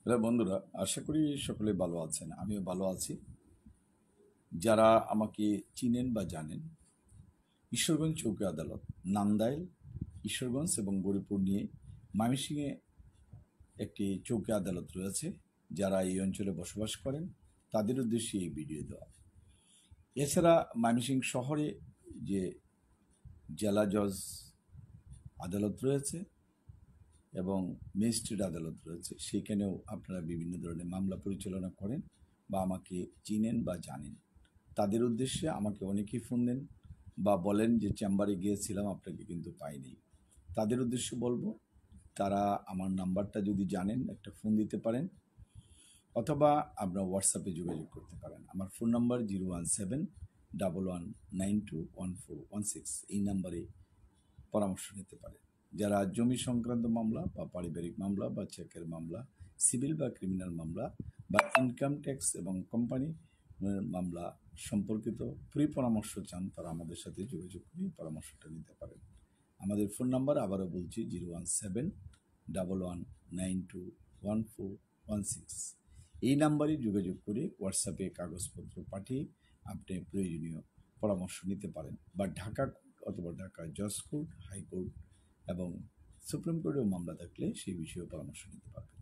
Hello বন্ধুরা, আশা করি সকলে ভালো আছেন। আমিও ভালো আছি। যারা আমাকে চিনেন বা জানেন, ঈশ্বরগঞ্জ চৌকি আদালত, নান্দাইল, ঈশ্বরগঞ্জ এবং গৌরীপুর নিয়ে ময়মনসিংহে একটি চৌকি আদালত রয়েছে। যারা এই অঞ্চলে বসবাস করেন তাদের উদ্দেশ্যে এই ভিডিও দেওয়া। এছাড়া ময়মনসিংহ শহরে যে জেলা জজ আদালত রয়েছে এবং ম্যাজিস্ট্রেট আদালত রয়েছে, সেখানেও আপনারা বিভিন্ন ধরনের মামলা পরিচালনা করেন বা আমাকে চিনেন বা জানেন। তাদের উদ্দেশ্যে আমাকে অনেকেই ফোন দেন বা বলেন যে চেম্বারে গিয়েছিলাম, আপনাকে কিন্তু পাইনি। তাদের উদ্দেশ্যে বলবো, তারা আমার নাম্বারটা যদি জানেন একটা ফোন দিতে পারেন, অথবা আপনারা হোয়াটসঅ্যাপে যোগাযোগ করতে পারেন। আমার ফোন নাম্বার 017-1192-1416। এই নাম্বারে পরামর্শ নিতে পারেন। যারা জমি সংক্রান্ত মামলা বা পারিবারিক মামলা বা চেকের মামলা, সিভিল বা ক্রিমিনাল মামলা বা ইনকাম ট্যাক্স এবং কোম্পানি মামলা সম্পর্কিত ফ্রি পরামর্শ চান, তারা আমাদের সাথে যোগাযোগ করে পরামর্শটা নিতে পারেন। আমাদের ফোন নাম্বার আবারও বলছি 017-1192-1416। এই নাম্বারে যোগাযোগ করে হোয়াটসঅ্যাপে কাগজপত্র পাঠিয়ে আপনি প্রয়োজনীয় পরামর্শ নিতে পারেন, বা ঢাকা অথবা ঢাকা জজ কোর্ট, হাইকোর্ট এবং সুপ্রিম কোর্টেও মামলা থাকলে সেই বিষয়ে পরামর্শ নিতে পারবেন।